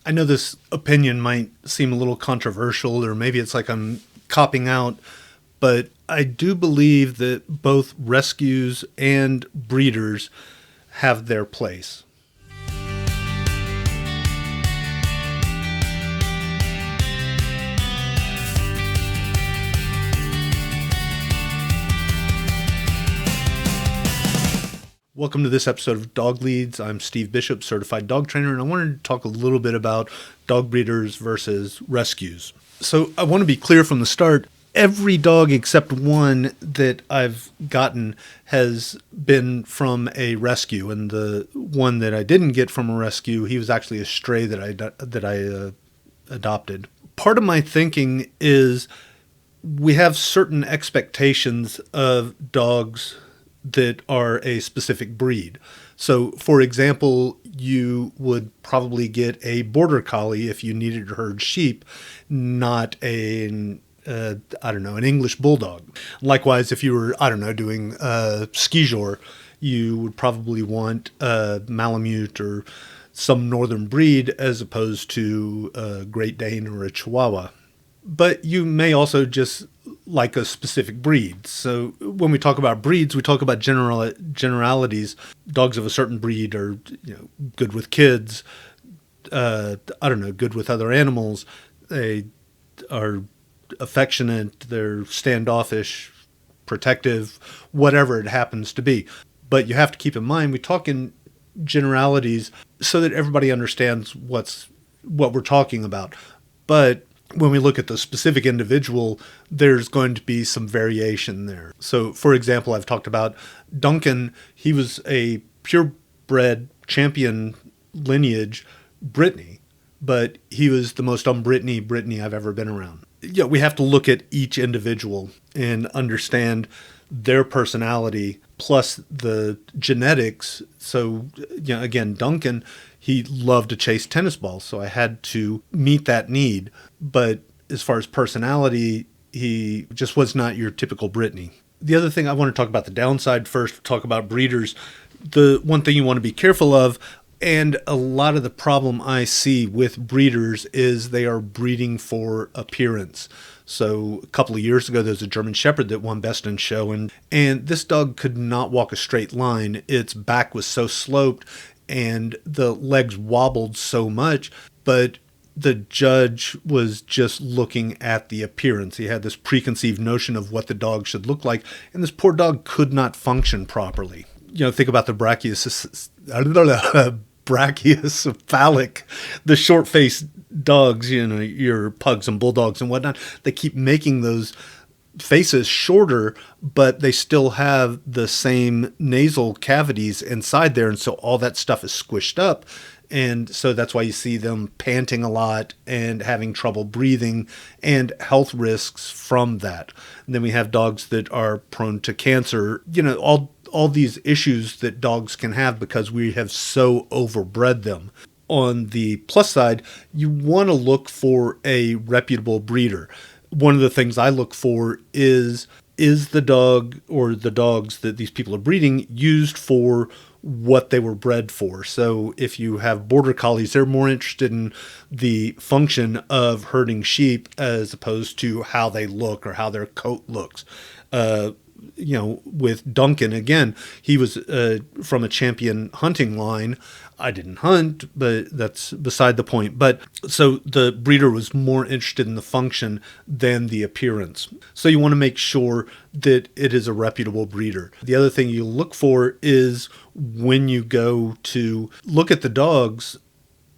I know this opinion might seem a little controversial, or maybe it's like I'm copping out, but I do believe that both rescues and breeders have their place. Welcome to this episode of Dog Leads. I'm Steve Bishop, certified dog trainer, and I wanted to talk a little bit about dog breeders versus rescues. So I want to be clear from the start. Every dog except one that I've gotten has been from a rescue, and the one that I didn't get from a rescue, he was actually a stray that I adopted. Part of my thinking is we have certain expectations of dogs that are a specific breed. So, for example, you would probably get a border collie if you needed to herd sheep, not an English bulldog. Likewise, if you were, doing ski jour, you would probably want a Malamute or some northern breed as opposed to a Great Dane or a Chihuahua. But you may also just like a specific breed. So when we talk about breeds, we talk about generalities. Dogs of a certain breed are, good with kids. Good with other animals. They are affectionate. They're standoffish, protective, whatever it happens to be. But you have to keep in mind, we talk in generalities so that everybody understands what we're talking about. But when we look at the specific individual, there's going to be some variation there. So, for example, I've talked about Duncan. He was a purebred champion lineage Brittany, but he was the most un-Brittany I've ever been around. Yeah, we have to look at each individual and understand their personality plus the genetics. So, again, Duncan, he loved to chase tennis balls, so I had to meet that need. But as far as personality, he just was not your typical Brittany. The other thing I want to talk about the downside first, talk about breeders. The one thing you want to be careful of, and a lot of the problem I see with breeders is they are breeding for appearance. So a couple of years ago, there was a German Shepherd that won Best in Show, and this dog could not walk a straight line. Its back was so sloped, and the legs wobbled so much, but the judge was just looking at the appearance. He had this preconceived notion of what the dog should look like, and this poor dog could not function properly. Think about the brachycephalic, the short-faced dogs, your pugs and bulldogs and whatnot. They keep making those faces shorter, but they still have the same nasal cavities inside there, and so all that stuff is squished up. And so that's why you see them panting a lot and having trouble breathing and health risks from that. And then we have dogs that are prone to cancer, all these issues that dogs can have because we have so overbred them. On the plus side, you want to look for a reputable breeder. One of the things I look for is the dog or the dogs that these people are breeding used for what they were bred for. So if you have border collies, they're more interested in the function of herding sheep as opposed to how they look or how their coat looks. With Duncan, again, he was from a champion hunting line. I didn't hunt, but that's beside the point. But so the breeder was more interested in the function than the appearance. So you want to make sure that it is a reputable breeder. The other thing you look for is when you go to look at the dogs,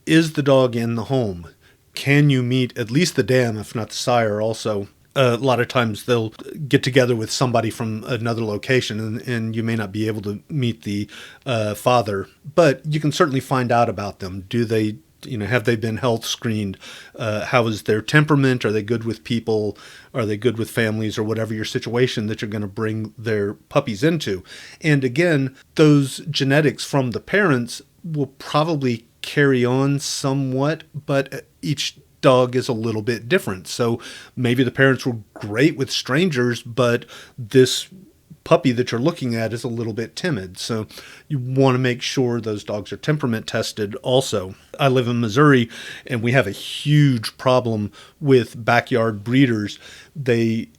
is the dog in the home? Can you meet at least the dam, if not the sire also? A lot of times they'll get together with somebody from another location and you may not be able to meet the father, but you can certainly find out about them. Do they, have they been health screened? How is their temperament? Are they good with people? Are they good with families or whatever your situation that you're going to bring their puppies into? And again, those genetics from the parents will probably carry on somewhat, but each dog is a little bit different. So maybe the parents were great with strangers, but this puppy that you're looking at is a little bit timid. So you want to make sure those dogs are temperament tested also. I live in Missouri, and we have a huge problem with backyard breeders. They,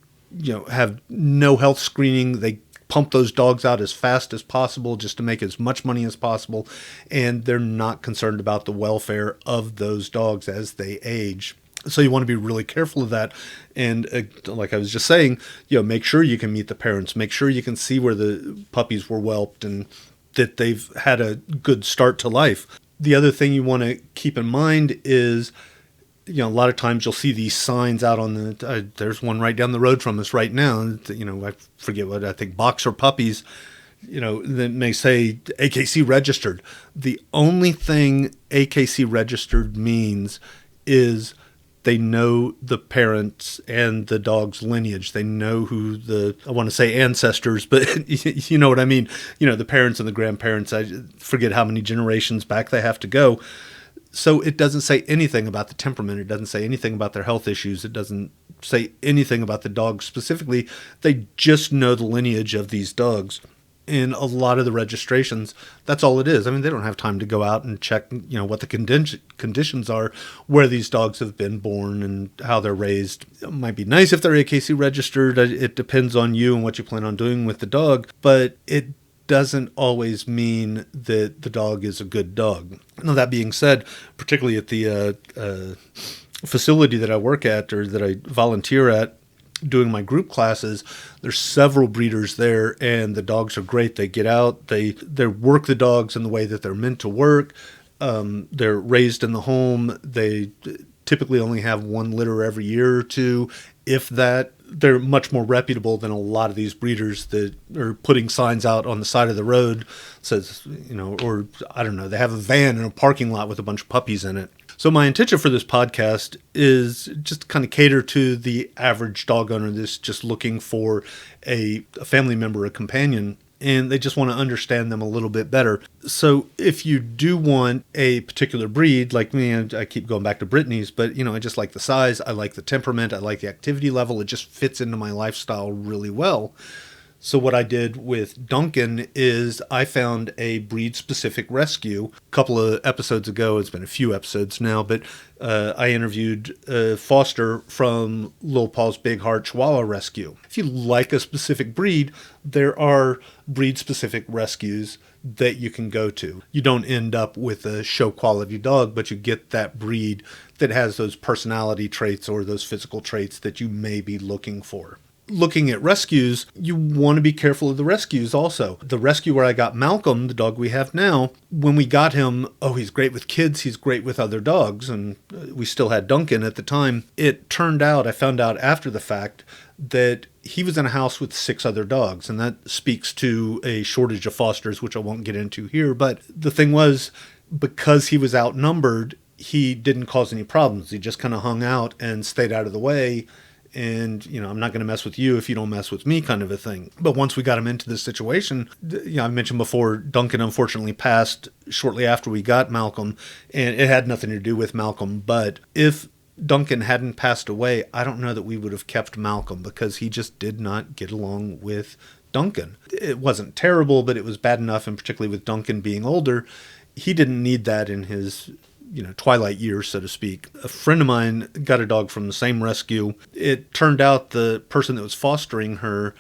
have no health screening. They pump those dogs out as fast as possible just to make as much money as possible, and they're not concerned about the welfare of those dogs as they age. So you want to be really careful of that. And like I was just saying, make sure you can meet the parents, make sure you can see where the puppies were whelped and that they've had a good start to life. The other thing you want to keep in mind is, a lot of times you'll see these signs out on there's one right down the road from us right now. I forget what, I think boxer puppies, that may say AKC registered. The only thing AKC registered means is they know the parents and the dog's lineage. They know who I want to say ancestors, but you know what I mean? The parents and the grandparents, I forget how many generations back they have to go. So it doesn't say anything about the temperament. It doesn't say anything about their health issues. It doesn't say anything about the dog specifically. They just know the lineage of these dogs. In a lot of the registrations, that's all it is. I mean, they don't have time to go out and check, what the conditions are, where these dogs have been born and how they're raised. It might be nice if they're AKC registered. It depends on you and what you plan on doing with the dog, but it doesn't always mean that the dog is a good dog. Now, that being said, particularly at the facility that I work at or that I volunteer at, doing my group classes, there's several breeders there, and the dogs are great. They get out, they work the dogs in the way that they're meant to work. They're raised in the home. They typically only have one litter every year or two, if that. They're much more reputable than a lot of these breeders that are putting signs out on the side of the road, says, or I don't know, they have a van in a parking lot with a bunch of puppies in it. So my intention for this podcast is just to kind of cater to the average dog owner that's just looking for a family member, a companion, and they just want to understand them a little bit better. So if you do want a particular breed, like me, I keep going back to Brittany's, but I just like the size, I like the temperament, I like the activity level, it just fits into my lifestyle really well. So what I did with Duncan is I found a breed-specific rescue. A couple of episodes ago, it's been a few episodes now, but I interviewed Foster from Lil Paul's Big Heart Chihuahua Rescue. If you like a specific breed, there are breed-specific rescues that you can go to. You don't end up with a show-quality dog, but you get that breed that has those personality traits or those physical traits that you may be looking for. Looking at rescues, you want to be careful of the rescues also. The rescue where I got Malcolm, the dog we have now, when we got him, he's great with kids, he's great with other dogs, and we still had Duncan at the time. It turned out, I found out after the fact, that he was in a house with 6 other dogs, and that speaks to a shortage of fosters, which I won't get into here. But the thing was, because he was outnumbered, he didn't cause any problems. He just kind of hung out and stayed out of the way. And, I'm not going to mess with you if you don't mess with me kind of a thing. But once we got him into this situation, I mentioned before, Duncan unfortunately passed shortly after we got Malcolm, and it had nothing to do with Malcolm. But if Duncan hadn't passed away, I don't know that we would have kept Malcolm, because he just did not get along with Duncan. It wasn't terrible, but it was bad enough, and particularly with Duncan being older, he didn't need that in his twilight years, so to speak. A friend of mine got a dog from the same rescue. It turned out the person that was fostering her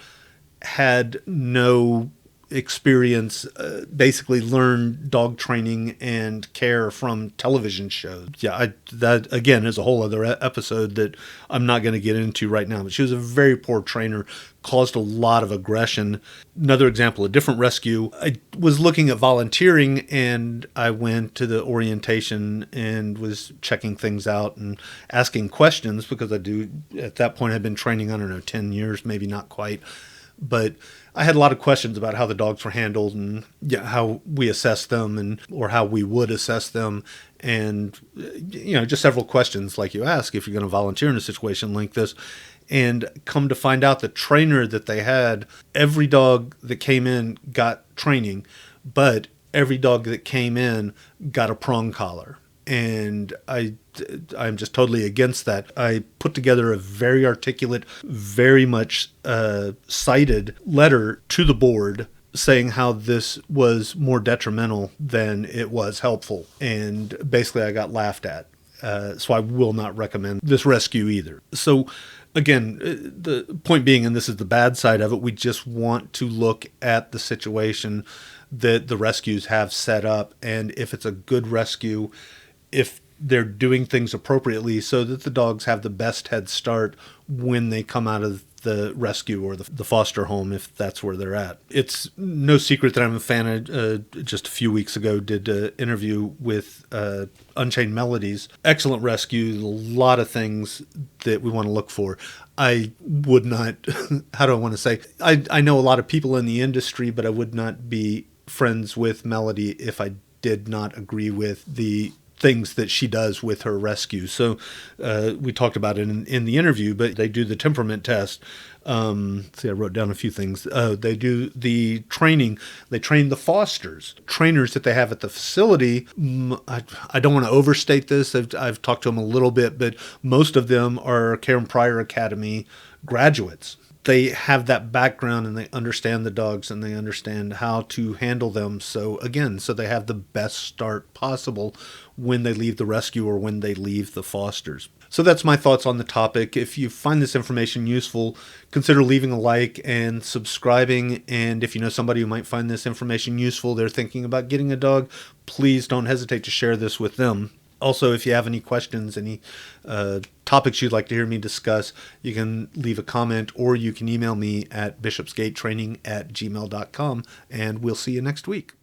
had no experience, basically learned dog training and care from television shows. Yeah, that again is a whole other episode that I'm not going to get into right now, but she was a very poor trainer, caused a lot of aggression. Another example, a different rescue, I was looking at volunteering, and I went to the orientation and was checking things out and asking questions, because I do, at that point, I'd been training, 10 years, maybe not quite. But I had a lot of questions about how the dogs were handled and how we assess them or how we would assess them. And, just several questions like you ask if you're going to volunteer in a situation like this. And come to find out, the trainer that they had, every dog that came in got training, but every dog that came in got a prong collar. And I'm just totally against that. I put together a very articulate, very much cited letter to the board saying how this was more detrimental than it was helpful. And basically I got laughed at. So I will not recommend this rescue either. So again, the point being, and this is the bad side of it, we just want to look at the situation that the rescues have set up. And if it's a good rescue, if they're doing things appropriately so that the dogs have the best head start when they come out of the rescue or the foster home, if that's where they're at. It's no secret that I'm a fan of, just a few weeks ago, did an interview with Unchained Melodies. Excellent rescue, a lot of things that we want to look for. I would not, how do I want to say, I know a lot of people in the industry, but I would not be friends with Melody if I did not agree with the things that she does with her rescue. So we talked about it in the interview, but they do the temperament test. See, I wrote down a few things. They do the training. They train the fosters. Trainers that they have at the facility, I don't want to overstate this. I've talked to them a little bit, but most of them are Karen Pryor Academy graduates. They have that background and they understand the dogs and they understand how to handle them. So they have the best start possible when they leave the rescue or when they leave the fosters. So that's my thoughts on the topic. If you find this information useful, consider leaving a like and subscribing. And if you know somebody who might find this information useful, they're thinking about getting a dog, please don't hesitate to share this with them. Also, if you have any questions, any topics you'd like to hear me discuss, you can leave a comment or you can email me at bishopsgatetraining@gmail.com, and we'll see you next week.